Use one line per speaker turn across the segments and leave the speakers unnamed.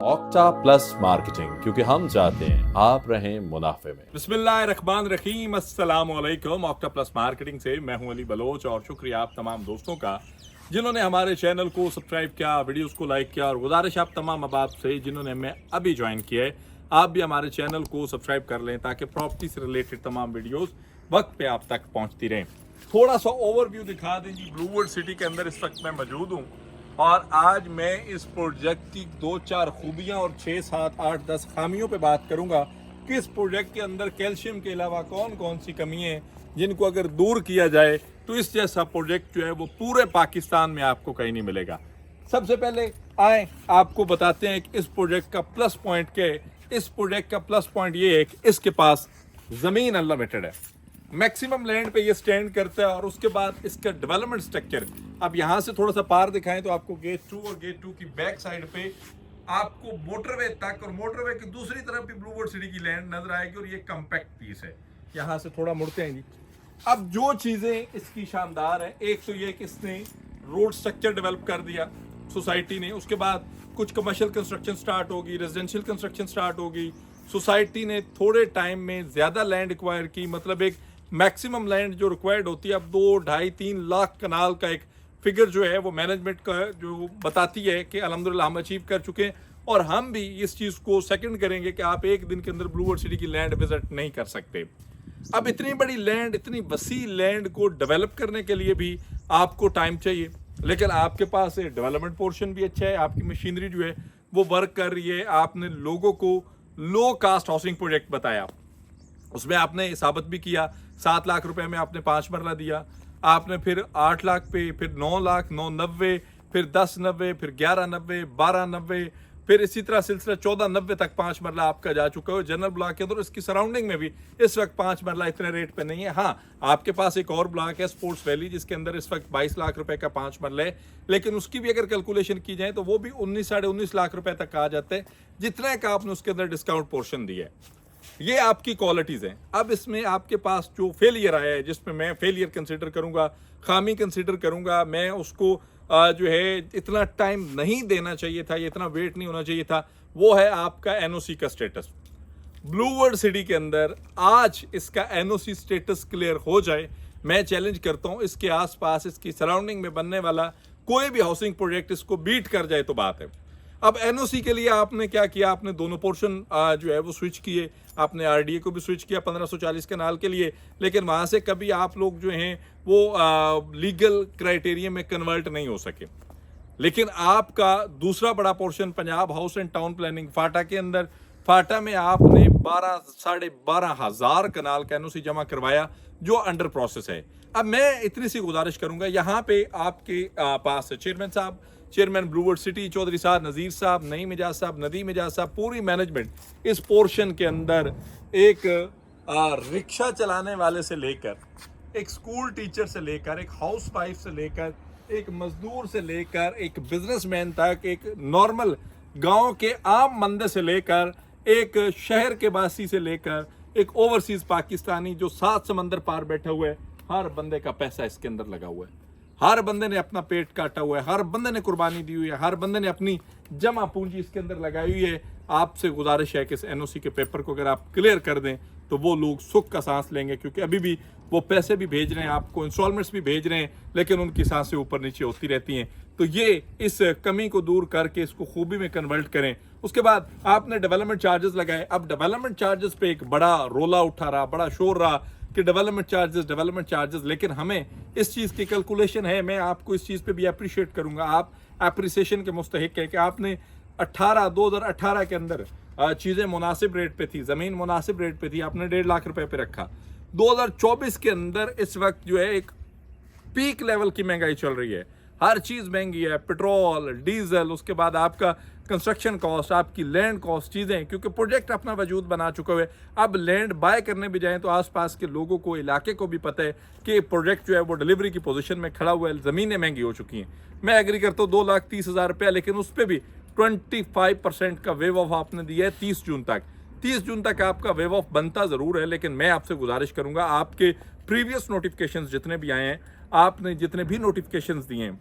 Octa plus marketing, क्योंकि हम चाहते हैं आप रहें मुनाफे में।
बिस्मिल्लाहिर्रहमानिर्रहीम, अस्सलाम वालेकुम। ऑक्टा प्लस मार्केटिंग से मैं हूं अली बलोच और शुक्रिया आप तमाम दोस्तों का जिन्होंने हमारे चैनल को सब्सक्राइब किया, वीडियोस को लाइक किया। और गुजारिश आप तमाम अहबाब से जिन्होंने हमें अभी ज्वाइन किया है, आप भी हमारे चैनल को सब्सक्राइब कर लें ताकि प्रॉपर्टी से रिलेटेड तमाम वीडियोस वक्त पे आप तक पहुंचती रहें। थोड़ा सा ओवरव्यू दिखा दें जी। ब्लूवर्ड सिटी के अंदर इस वक्त मैं मौजूद हूँ और आज मैं इस प्रोजेक्ट की 2-4 खूबियां और 6-7-8-10 खामियों पे बात करूंगा कि इस प्रोजेक्ट के अंदर कैल्शियम के अलावा कौन कौन सी कमी है जिनको अगर दूर किया जाए तो इस जैसा प्रोजेक्ट जो है वो पूरे पाकिस्तान में आपको कहीं नहीं मिलेगा। सबसे पहले आए आपको बताते हैं कि इस प्रोजेक्ट का प्लस पॉइंट क्या है। इस प्रोजेक्ट का प्लस पॉइंट ये है कि इसके पास ज़मीन अनलिमिटेड है, मैक्सिमम लैंड पे ये स्टैंड करता है। और उसके बाद इसका डेवलपमेंट स्ट्रक्चर, अब यहाँ से थोड़ा सा पार दिखाएं तो आपको गेट 2 और गेट 2 की बैक साइड पे आपको मोटरवे तक और मोटरवे की दूसरी तरफ भी ब्लूवर्ड सिटी की लैंड नजर आएगी और ये कम्पैक्ट पीस है। यहाँ से थोड़ा मुड़ते हैं जी। अब जो चीज़ें इसकी शानदार है, एक तो ये कि इसने रोड स्ट्रक्चर डेवलप कर दिया सोसाइटी ने। उसके बाद कुछ कमर्शियल कंस्ट्रक्शन स्टार्ट होगी, रेजिडेंशियल कंस्ट्रक्शन स्टार्ट होगी। सोसाइटी ने थोड़े टाइम में ज़्यादा लैंड एक्वायर की, मतलब एक मैक्सिमम लैंड जो रिक्वायर्ड होती है अब 2-2.5-3 लाख कनाल का एक फिगर जो है वो मैनेजमेंट का जो बताती है कि अल्हम्दुलिल्लाह हम अचीव कर चुके हैं। और हम भी इस चीज़ को सेकंड करेंगे कि आप एक दिन के अंदर ब्लूवर्ड सिटी की लैंड विजिट नहीं कर सकते। अब इतनी बड़ी लैंड, इतनी वसी लैंड को डेवलप करने के लिए भी आपको टाइम चाहिए, लेकिन आपके पास डेवलपमेंट पोर्शन भी अच्छा है, आपकी मशीनरी जो है वो वर्क कर रही है। आपने लोगों को लो कास्ट हाउसिंग प्रोजेक्ट बताया, उसमें आपने साबित भी किया। 7 लाख रुपए में आपने 5 मरला दिया, आपने फिर 8 लाख पे, फिर 9 लाख, 990, फिर 1090, फिर 1190, 1290, फिर इसी तरह सिलसिला 1490 तक 5 मरला आपका जा चुका है। जनरल ब्लॉक के अंदर इसकी सराउंडिंग में भी इस वक्त 5 मरला इतने रेट पे नहीं है। हाँ, आपके पास एक और ब्लॉक है स्पोर्ट्स वैली, जिसके अंदर इस वक्त 22 लाख रुपए का 5 मरला है, लेकिन उसकी भी अगर कैलकुलेशन की जाए तो वो भी 19-19.5 लाख रुपए तक आ जाते हैं, जितना का आपने उसके अंदर डिस्काउंट पोर्शन दिया है। ये आपकी क्वालिटीज़ हैं। अब इसमें आपके पास जो फेलियर आया है, जिसमें मैं फेलियर कंसिडर करूंगा, खामी कंसिडर करूंगा, मैं उसको जो है इतना टाइम नहीं देना चाहिए था, ये इतना वेट नहीं होना चाहिए था, वो है आपका एनओसी का स्टेटस। ब्लूवर्ड सिटी के अंदर आज इसका एनओसी स्टेटस क्लियर हो जाए, मैं चैलेंज करता हूँ इसके आसपास, इसकी सराउंडिंग में बनने वाला कोई भी हाउसिंग प्रोजेक्ट इसको बीट कर जाए तो बात है। अब एनओसी के लिए आपने क्या किया, आपने दोनों पोर्शन जो है वो स्विच किए। आपने आरडीए को भी स्विच किया 1540 कनाल के लिए, लेकिन वहाँ से कभी आप लोग जो हैं वो लीगल क्राइटेरिया में कन्वर्ट नहीं हो सके। लेकिन आपका दूसरा बड़ा portion Punjab house and town planning FATA के अंदर, फाटा में आपने 12-12.5 हज़ार कनाल का एनओसी जमा करवाया जो अंडर प्रोसेस है। अब मैं इतनी सी गुजारिश करूंगा, यहाँ पे आपके पास चेयरमैन साहब, चेयरमैन ब्लूवर्ड सिटी चौधरी साहब, नज़ीर साहब, नईम मिजाज साहब, नदीम मिजाज साहब, पूरी मैनेजमेंट इस पोर्शन के अंदर एक रिक्शा चलाने वाले से लेकर, एक स्कूल टीचर से लेकर, एक हाउस वाइफ से लेकर, एक मजदूर से लेकर, एक बिजनेसमैन तक, एक नॉर्मल गांव के आम बंदे से लेकर, एक शहर के वासी से लेकर, एक ओवरसीज पाकिस्तानी जो 7 समंदर पार बैठा हुआ है, हर बंदे का पैसा इसके अंदर लगा हुआ है। हर बंदे ने अपना पेट काटा हुआ है, हर बंदे ने कुर्बानी दी हुई है, हर बंदे ने अपनी जमा पूंजी इसके अंदर लगाई हुई है। आपसे गुजारिश है कि इस एनओसी के पेपर को अगर आप क्लियर कर दें तो वो लोग सुख का सांस लेंगे, क्योंकि अभी भी वो पैसे भी भेज रहे हैं आपको, इंस्टॉलमेंट्स भी भेज रहे हैं, लेकिन उनकी सांसें ऊपर नीचे होती रहती हैं। तो ये इस कमी को दूर करके इसको खूबी में कन्वर्ट करें। उसके बाद आपने डेवलपमेंट चार्जेस लगाए। अब डेवलपमेंट चार्जेस पे एक बड़ा रोला उठा रहा, बड़ा शोर रहा कि डेवलपमेंट चार्जेस, लेकिन हमें इस चीज़ की कैलकुलेशन है। मैं आपको इस चीज़ पे भी अप्रिशिएट करूंगा, आप अप्रिसिएशन के मुस्तहिक है कि आपने 2018 के अंदर चीज़ें मुनासिब रेट पे थी, ज़मीन मुनासिब रेट पे थी, आपने 1.5 लाख रुपए पे रखा। 2024 के अंदर इस वक्त जो है एक पीक लेवल की महंगाई चल रही है, हर चीज़ महंगी है, पेट्रोल, डीजल, उसके बाद आपका कंस्ट्रक्शन कॉस्ट, आपकी लैंड कॉस्ट, चीज़ें, क्योंकि प्रोजेक्ट अपना वजूद बना चुका हुआ है। अब लैंड बाय करने भी जाएं तो आसपास के लोगों को, इलाके को भी पता है कि प्रोजेक्ट जो है वो डिलीवरी की पोजीशन में खड़ा हुआ है, ज़मीनें महंगी हो चुकी हैं। मैं एग्री करता हूँ 2,30,000 रुपया, लेकिन उस पर भी 25% का वेव ऑफ आपने दिया है 30 जून तक। 30 जून तक आपका वेव ऑफ बनता ज़रूर है, लेकिन मैं आपसे गुजारिश करूँगा, आपके प्रीवियस नोटिफिकेशंस जितने भी आए हैं, आपने जितने भी नोटिफिकेशंस दिए हैं,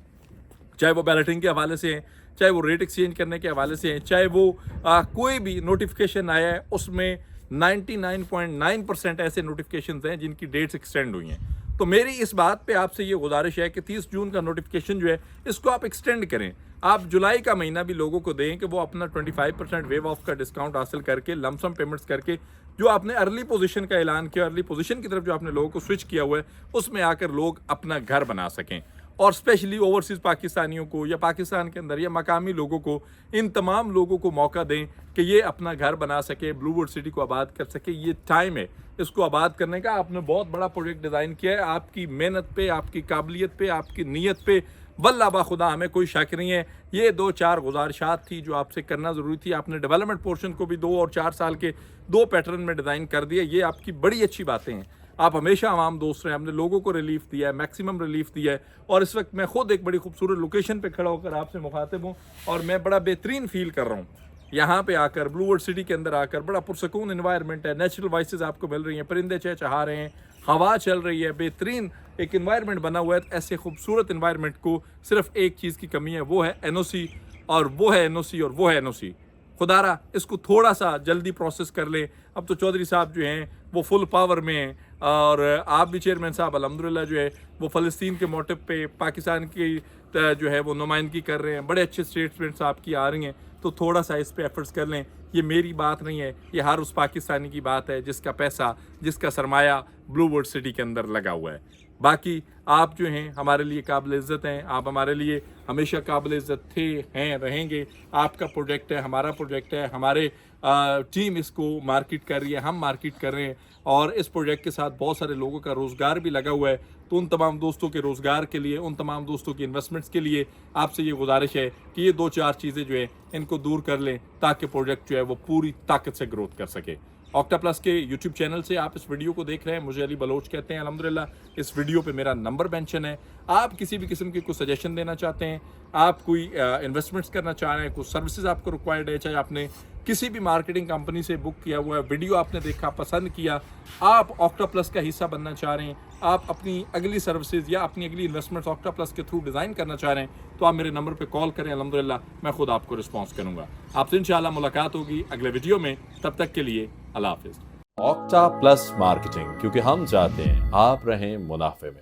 चाहे वो बैलेटिंग के हवाले से हैं, चाहे वो रेट एक्सचेंज करने के हवाले से हैं, चाहे वो कोई भी नोटिफिकेशन आया है उसमें 99.9% ऐसे नोटिफिकेशंस हैं जिनकी डेट्स एक्सटेंड हुई हैं। तो मेरी इस बात पे आपसे ये गुजारिश है कि 30 जून का नोटिफिकेशन जो है इसको आप एक्सटेंड करें। आप जुलाई का महीना भी लोगों को दें कि वो अपना 25% वेव ऑफ का डिस्काउंट हासिल करके लमसम पेमेंट्स करके जो आपने अर्ली पोजीशन का ऐलान किया, अर्ली पोजीशन की तरफ जो आपने लोगों को स्विच किया हुआ है उसमें आकर लोग अपना घर बना सकें। और स्पेशली ओवरसीज़ पाकिस्तानियों को या पाकिस्तान के अंदर या मकामी लोगों को, इन तमाम लोगों को मौका दें कि ये अपना घर बना सके, ब्लूवुड सिटी को आबाद कर सके। ये टाइम है इसको आबाद करने का। आपने बहुत बड़ा प्रोजेक्ट डिज़ाइन किया है, आपकी मेहनत पे, आपकी काबिलियत पे, आपकी नीयत पे वल्लाह बा खुदा हमें कोई शक नहीं है। ये 2-4 गुजारिशात थी जो आपसे करना ज़रूरी थी। आपने डेवलपमेंट पोर्शन को भी 2 और 4 साल के 2 पैटर्न में डिज़ाइन कर दिया। ये आपकी बड़ी अच्छी बातें हैं। आप हमेशा आवाम दोस्त रहे, हमने लोगों को रिलीफ दिया है, मैक्सिमम रिलीफ दिया है। और इस वक्त मैं खुद एक बड़ी खूबसूरत लोकेशन पे खड़ा होकर आपसे मुखातिब हूँ और मैं बड़ा बेहतरीन फील कर रहा हूँ यहाँ पे आकर, ब्लूवुड सिटी के अंदर आकर। बड़ा पुरसकून एनवायरनमेंट है, नेचुरल वॉइसेस आपको मिल रही हैं, परिंदे चहचहा रहे हैं, हवा चल रही है, बेहतरीन एक एनवायरनमेंट बना हुआ है। ऐसे खूबसूरत एनवायरनमेंट को सिर्फ एक चीज़ की कमी है, वो है एनओसी, और वो है एनओसी, और वो है एनओसी। खुदारा इसको थोड़ा सा जल्दी प्रोसेस कर लें। अब तो चौधरी साहब जो हैं वो फुल पावर में हैं, और आप भी चेयरमैन साहब अल्हम्दुलिल्लाह जो है वो फ़लस्तीन के मोटिव पे पाकिस्तान की जो है वो नुमाइंदगी कर रहे हैं। बड़े अच्छे स्टेटमेंट्स आपकी आ रही हैं, तो थोड़ा सा इस पे एफर्ट्स कर लें। ये मेरी बात नहीं है, ये हर उस पाकिस्तानी की बात है जिसका पैसा, जिसका सरमाया ब्लूवुड सिटी के अंदर लगा हुआ है। बाकी आप जो हैं हमारे लिए काबिल इज़्ज़त हैं, आप हमारे लिए हमेशा काबिल इज़्ज़त थे, हैं, रहेंगे। आपका प्रोजेक्ट है, हमारा प्रोजेक्ट है, हमारे टीम इसको मार्केट कर रही है, हम मार्केट कर रहे हैं, और इस प्रोजेक्ट के साथ बहुत सारे लोगों का रोज़गार भी लगा हुआ है। तो उन तमाम दोस्तों के रोज़गार के लिए, उन तमाम दोस्तों की इन्वेस्टमेंट्स के लिए आपसे ये गुजारिश है कि ये 2-4 चीज़ें जो है इनको दूर कर लें ताकि प्रोजेक्ट जो है वो पूरी ताकत से ग्रोथ कर सके। ऑक्टा प्लस के यूट्यूब चैनल से आप इस वीडियो को देख रहे हैं, मुझे अली बलोच कहते हैं अल्हम्दुलिल्लाह। इस वीडियो पे मेरा नंबर मेंशन है। आप किसी भी किस्म की कोई सजेशन देना चाहते हैं, आप कोई इन्वेस्टमेंट्स करना चाह रहे हैं, कुछ सर्विसेज आपको रिक्वायर्ड है, चाहे आपने किसी भी मार्केटिंग कंपनी से बुक किया हुआ है, वीडियो आपने देखा, पसंद किया, आप ऑक्टा प्लस का हिस्सा बनना चाह रहे हैं, आप अपनी अगली सर्विसेज या अपनी अगली इन्वेस्टमेंट्स ऑक्टा प्लस के थ्रू डिज़ाइन करना चाह रहे हैं, तो आप मेरे नंबर पे कॉल करें। अल्हम्दुलिल्लाह मैं खुद आपको रिस्पॉन्स करूँगा। आपसे इंशाल्लाह मुलाकात होगी अगले वीडियो में। तब तक के लिए अल्लाह हाफिज़।
ऑक्टा प्लस मार्केटिंग, क्योंकि हम चाहते हैं आप रहें मुनाफे में।